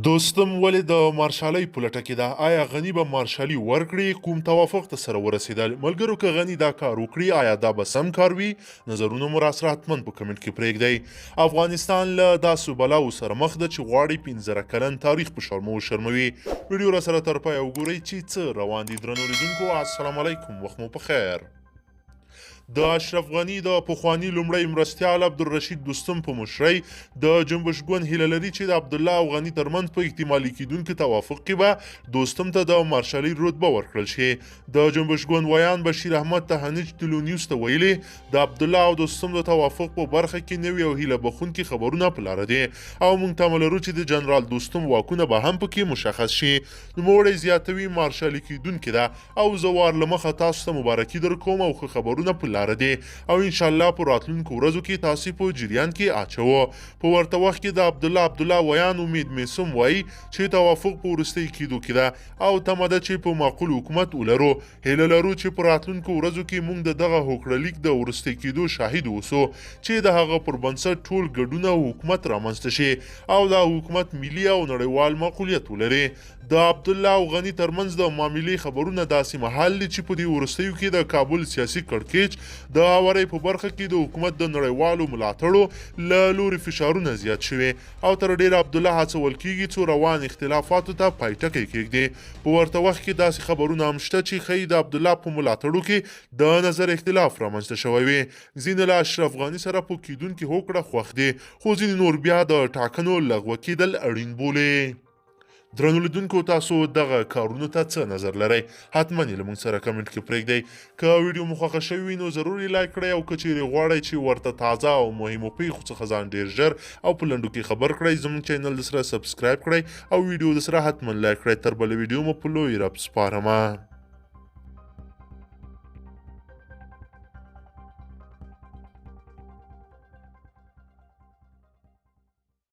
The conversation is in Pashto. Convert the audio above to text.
دوستم ولې د مارشالۍ په لټه کې ده؟ آیا غني به مارشالي ورکړي؟ کوم توافق ته سره ورسېدل؟ ملګرو که غني دا کار وکړي آیا دا به سم کار وي؟ نظرونه مو راسره حتما په کمنټ کې پرېږدئ. افغانستان له داسې بلاو سره مخ ده چې غواړي 15 کلن تاریخ په شرمو وشرموي. ویډیو راسره تر پایه وګورئ چې څه روان دي. درنو لیدونکو السلام علیکم، وخت مو په خیر. د اشرف غني د پخواني لومړی مرستیال عبدالرشید دوستم په مشرۍ د جنبش ګوند هیله لري چې د عبدالله او غني ترمنځ په احتمالي کیدونکي توافق کې به دوستم ته د مارشالۍ رتبه ورکړل شي. د جنبش ګوند ویان بشیر احمد تهانج ټلو نیوز ته ویلي د عبدالله او دوستم د توافق په برخه کې نوي او هیله بخونکي خبرونه په لاره دي او موږ تمه لرو چې د جنرال دوستم واکونه به هم پکې مشخص شي. نوموړی زیاتوي مارشالي کیدونکي ده او زه وار له مخه تاسو ته مبارکي درکوم او ښه خبرونه په لاره دي او ان شاء الله په راتلونکو ورځو کې تاسو په جریان کې اچوو. په ورته وخت کې د عبدالله ویان امید میسم وایي چې توافق په وروستۍ کېدو کې ده او تمه ده چې په معقول حکومت ولرو. هیله لرو چې په راتلونکو ورځو کې موږ د دغه هوکړلیک د وروستۍ کېدو شاهد اوسو چې د هغه پر بنسټ ټول ګډون او حکومت رامنځته شي او دا حکومت ملي او نړیوال معقولیت ولري. د عبدالله او غني ترمنځ د معاملې خبرونه داسې مهال دي چې په دې وروستیو کې د کابل سیاسي کړکېچ د هوارۍ په برخه کې د حکومت د نړیوالو ملاتړو له لوري فشارونه زیات شوي او تر ډیره عبدالله هڅول کیږي څو روان اختلافاتو ته پای ټکی کېږدي. په ورته وخت کې داسې خبرونه هم شته چې ښایي د عبدالله په ملاتړو کې د نظر اختلاف رامنځته شوی وي. ځینې له اشرف غني سره په کیدونکي هوکړه خوښ دي خو ځینې نور بیا د ټاکنو لغوه کېدل اړین بولي. درنو لیدونکو تاسو دغه کارونو ته څه نظر لرئ؟ حتما یې له موږ سره کمنټ کې پرېږدئ. که ویډیو مو خوښه شوې وي نو ضرور یې لایک کړئ او که چیرې غواړئ چې ورته تازه او مهمو پیښو څخه ځان ډېر ژر او په لنډو کې خبر کړئ زموږ چینل د سره سبسکرایب کړئ او ویډیو د سره حتما لایک کړئ. تر بله ویډیو مو په لوی رب سپارمه.